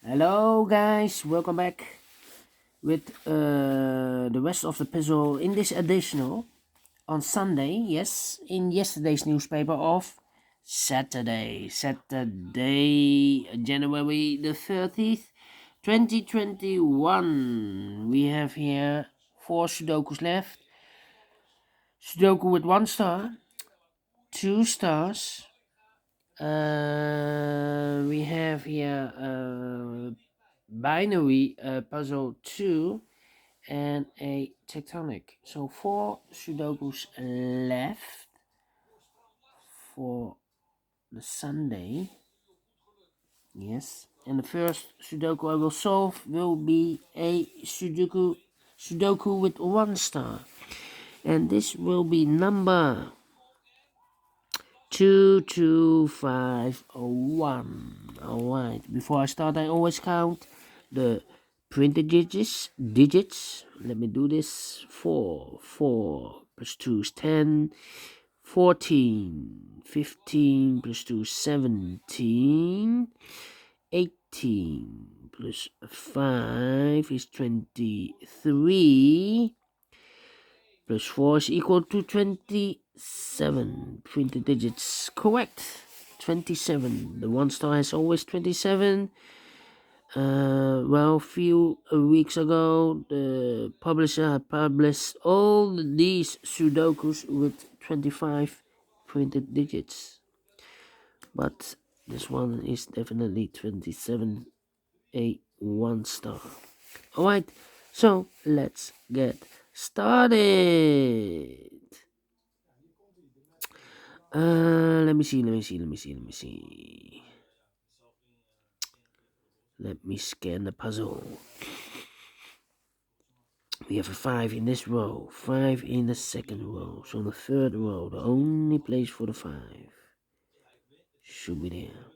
Hello guys, welcome back with the rest of the puzzle in this additional on Sunday, yes, in yesterday's newspaper of Saturday, January the 30th, 2021. We have here 4 Sudokus left. Sudoku with 1 star, 2 stars. We have here binary puzzle 2 and a tectonic. So 4 Sudokus left for the Sunday. Yes, and the first Sudoku I will solve will be a Sudoku with 1 star, and this will be number 22501. Alright, before I start, I always count the printed digits. Let me do this. 4 plus 2 is 10, 14, 15 plus 2 is 17, 18 plus 5 is 23, plus 4 is equal to 27. Printed digits correct. 27. The 1 star has always 27. Well, few weeks ago, the publisher had published all these Sudokus with 25 printed digits. But this one is definitely 27, a 1 star. Alright, so let's get started. Let me see. Let me scan the puzzle. We have a 5 in this row, 5 in the second row. So the third row, the only place for the 5 should be there.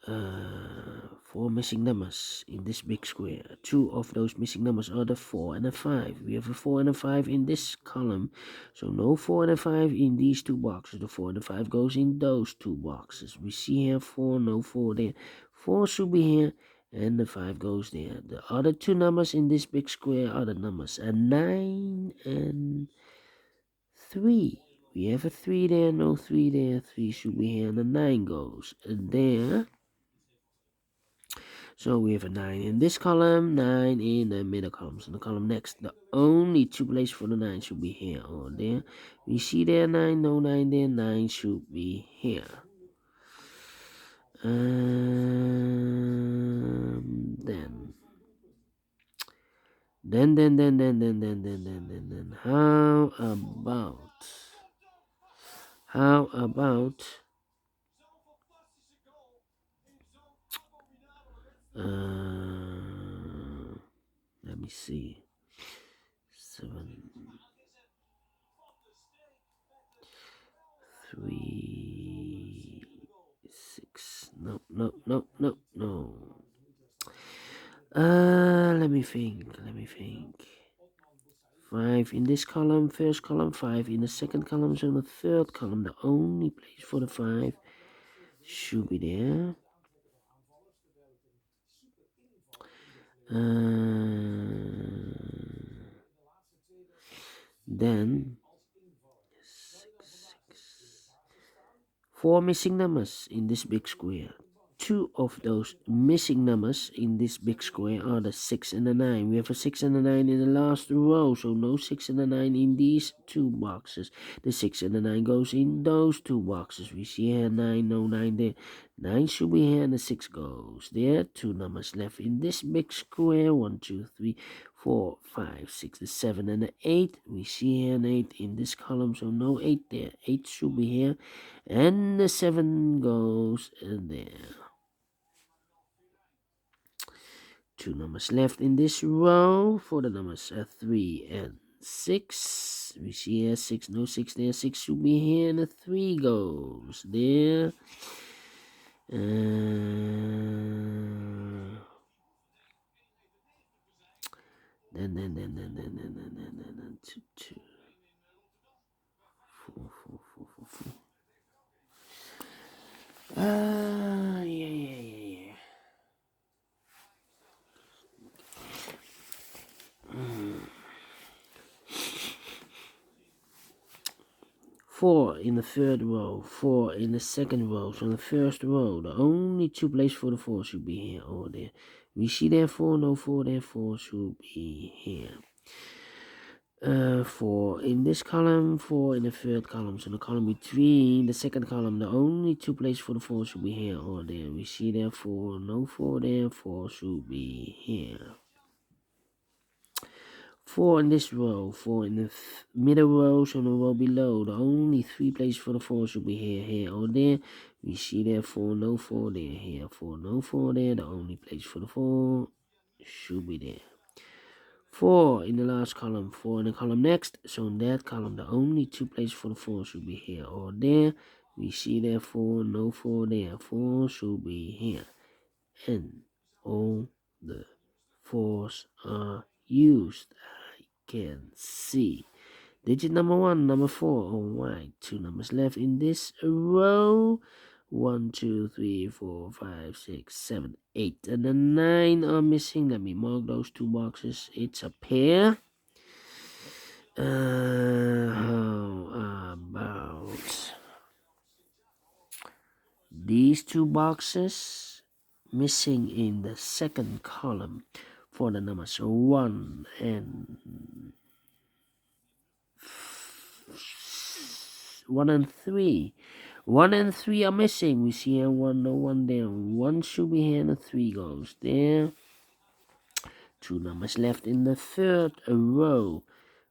4 missing numbers in this big square. 2 of those missing numbers are the 4 and the 5. We have a 4 and a 5 in this column, so no 4 and a 5 in these 2 boxes. The 4 and the 5 goes in those 2 boxes. We see here 4, no 4 there. 4 should be here, and the 5 goes there. The other 2 numbers in this big square are the numbers 9 and 3. We have a 3 there, no 3 there. 3 should be here, and the 9 goes there. So we have a 9 in this column, 9 in the middle column. So the column next, the only 2 places for the 9 should be here or there. We see there 9, no 9 there, 9 should be here. Then, how about, let me see, 7, 3, 6, no. Let me think. 5 in this column, first column, 5 in the second column, so the third column, the only place for the 5 should be there. Then 4 missing numbers in this big square. 2 of those missing numbers in this big square are the 6 and the 9. We have a 6 and a 9 in the last row, so no 6 and a 9 in these 2 boxes. The 6 and the 9 goes in those 2 boxes. We see here 9, no 9 there. 9 should be here, and the 6 goes there. 2 numbers left in this big square. 1, 2, 3, 4, 5, 6, the 7 and the 8. We see here an 8 in this column, so no 8 there. 8 should be here, and the 7 goes there. 2 numbers left in this row for the numbers 3 and 6. We see here 6, no 6 there. 6 should be here, and the 3 goes there. Then 2, 2, 4, 4, 4, 4, 4. Yeah. 4 in the third row, 4 in the second row. So in the first row, the only 2 places for the 4 should be here or there. We see there 4, no 4, there 4 should be here. 4 in this column, 4 in the third column. So the column between the second column, the only 2 places for the 4 should be here or there. We see there 4, no 4 there, 4 should be here. 4 in this row, 4 in the middle row, so the row below, the only 3 places for the 4 should be here, here, or there. We see there 4, no 4 there, here, 4, no 4 there, the only place for the 4 should be there. 4 in the last column, 4 in the column next, so in that column, the only 2 places for the 4 should be here or there. We see there 4, no 4 there, 4 should be here. And all the 4s are used. Can see digit number 1, number 4 on white. 2 numbers left in this row. 1, 2, 3, 4, 5, 6, 7, 8, and the 9 are missing. Let me mark those 2 boxes. It's a pair. How about these 2 boxes missing in the second column for the numbers 1 and 1 and 3. 1 and 3 are missing. We see here 1, no 1 there. 1 should be here and the 3 goes there. 2 numbers left in the third row.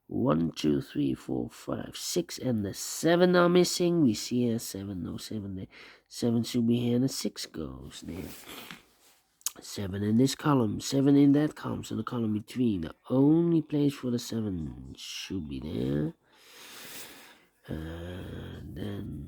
1, 2, 3, 4, 5, 6, and the 7 are missing. We see here 7, no 7 there. 7 should be here and the 6 goes there. 7 in this column, 7 in that column, so the column between. The only place for the 7 should be there. And then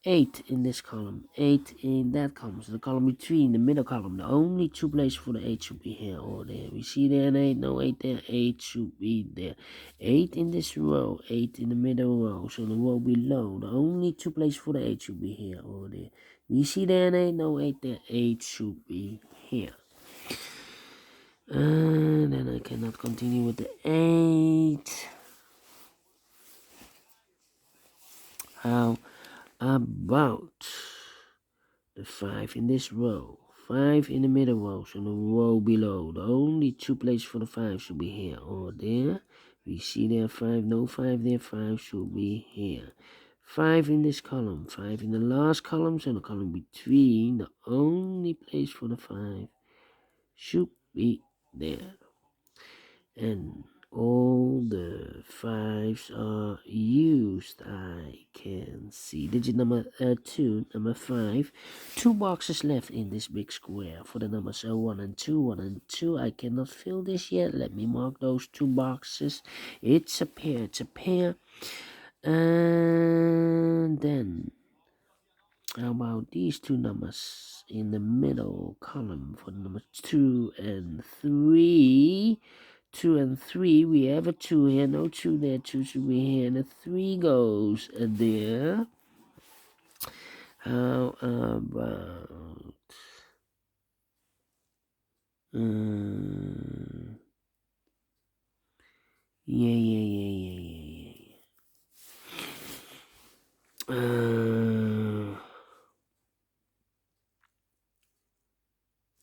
8 in this column, 8 in that column, so the column between, the middle column, the only 2 places for the 8 should be here or there. We see there an 8, no 8 there, 8 should be there. 8 in this row, 8 in the middle row, so the row below, the only 2 places for the 8 should be here or there. We see there an 8, no 8 there, 8 should be here. And then I cannot continue with the 8. How about the 5 in this row? 5 in the middle row, so the row below. The only 2 places for the 5 should be here or there. We see there 5, no 5 there, 5 should be here. 5 in this column, 5 in the last column, so the column between. The only place for the 5 should be there. And all the 5s are used. I can see digit number 2, number 5. 2 boxes left in this big square for the numbers 1 and 2, 1 and 2. I cannot fill this yet. Let me mark those 2 boxes. It's a pair, it's a pair. And then how about these 2 numbers in the middle column for the numbers 2 and 3? 2 and 3, we have a 2 here, no 2 there, 2 should be here, and a 3 goes there. How about yeah.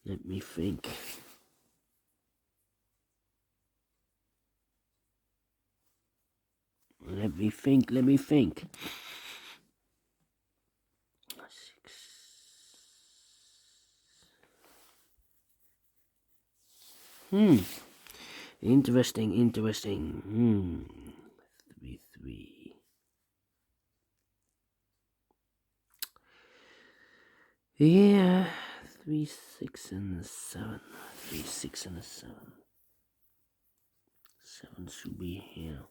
Let me think. Let me think. 6. Interesting. 3. Yeah, 3, 6, and 7. 3, 6, and 7. 7 should be here.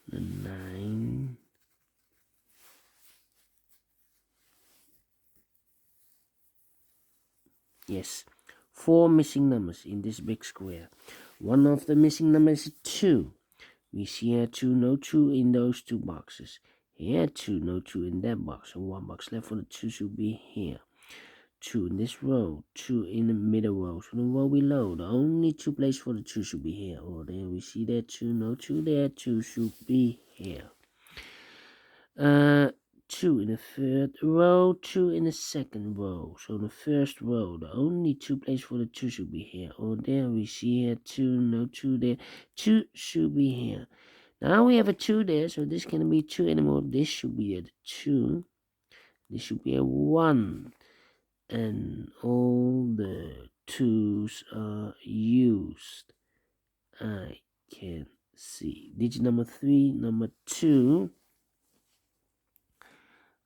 The 9. Yes, 4 missing numbers in this big square. One of the missing numbers is 2. We see here 2, no 2 in those 2 boxes. Here 2, no 2 in that box, and 1 box left for the 2 should be here. 2 in this row, 2 in the middle row. So the row below, the only 2 places for the 2 should be here. Oh, there we see that 2, no 2 there, 2 should be here. 2 in the third row, 2 in the second row. So the first row, the only 2 places for the 2 should be here. Oh, there we see here 2, no 2 there, 2 should be here. Now we have a 2 there, so this can't be 2 anymore. This should be a 2. This should be a 1. And all the 2's are used. I can see. Digit number 3, number 2.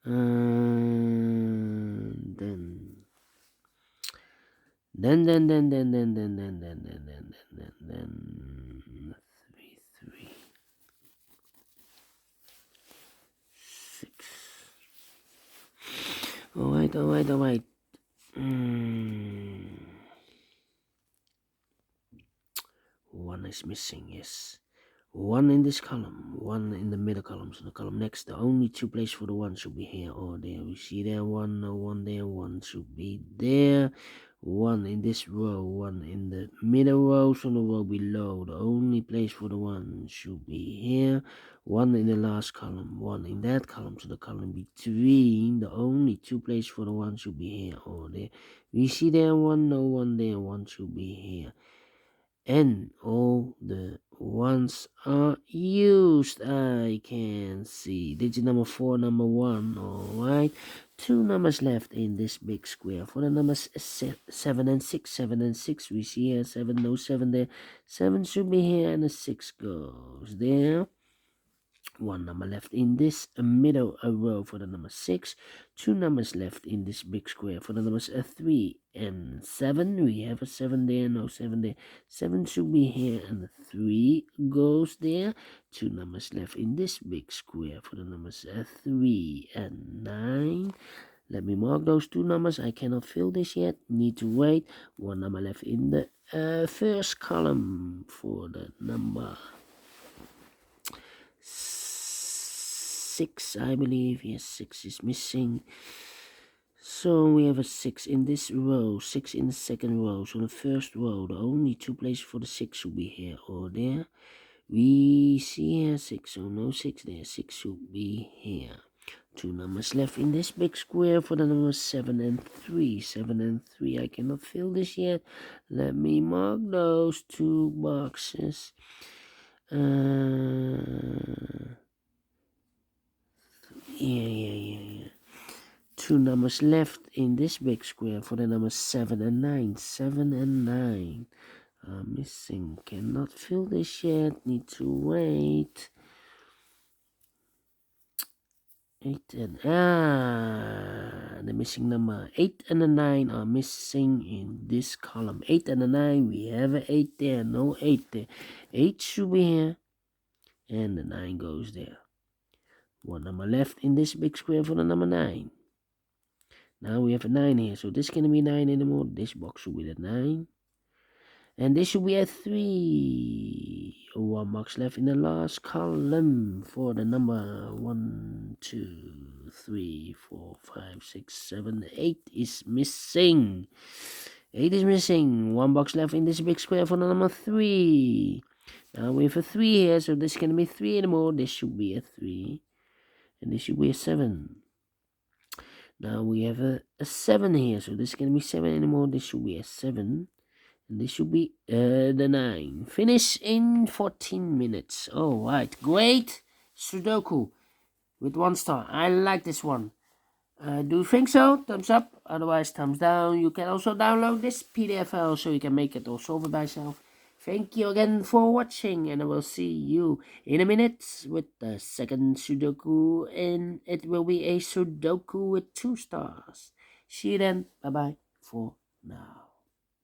And then 3, 6. All right. One is missing, yes. 1 in this column, 1 in the middle column. So the column next, the only 2 places for the 1 should be here or there. We see there 1, no 1 there, 1 should be there. 1 in this row, 1 in the middle row, so the row below, the only place for the 1 should be here. 1 in the last column, 1 in that column, so the column between, the only 2 places for the 1 should be here or there. We see there 1, no 1 there, 1 should be here. And all the 1's are used. I can see. Digit number 4, number 1. Alright. 2 numbers left in this big square. For the numbers 7 and 6. 7 and 6. We see here 7, no 7 there. 7 should be here and the 6 goes there. 1 number left in this middle row for the number 6. 2 numbers left in this big square for the numbers 3 and 7. We have a 7 there, no 7 there. 7 should be here and the 3 goes there. 2 numbers left in this big square for the numbers 3 and 9. Let me mark those 2 numbers. I cannot fill this yet. Need to wait. 1 number left in the first column for the number 6, I believe. Yes, 6 is missing. So we have a 6 in this row, 6 in the second row. So the first row, the only 2 places for the 6 should be here or there. We see here 6, so no 6 there. 6 should be here. 2 numbers left in this big square for the numbers 7 and 3. 7 and 3. I cannot fill this yet. Let me mark those 2 boxes. Yeah. 2 numbers left in this big square for the numbers 7 and 9. 7 and 9 are missing. Cannot fill this yet. Need to wait. 8 and the missing number 8 and the 9 are missing in this column. 8 and the 9. We have an 8 there. No 8 there. 8 should be here. And the 9 goes there. 1 number left in this big square for the number 9. Now we have a 9 here, so this can't be 9 anymore. This box should be the 9. And this should be a 3. 1 box left in the last column for the number 1, 2, 3, 4, 5, 6, 7, 8 is missing. 8 is missing. 1 box left in this big square for the number 3. Now we have a 3 here, so this can't be 3 anymore. This should be a 3. And this should be a 7. Now we have a 7 here, so this can't be 7 anymore. This should be a 7. And this should be the 9. Finish in 14 minutes. Alright, great Sudoku with 1 star. I like this one. Do you think so? Thumbs up, otherwise thumbs down. You can also download this PDF file so you can make it or solve it by yourself. Thank you again for watching, and I will see you in a minute with the second Sudoku, and it will be a Sudoku with 2 stars. See you then. Bye bye for now.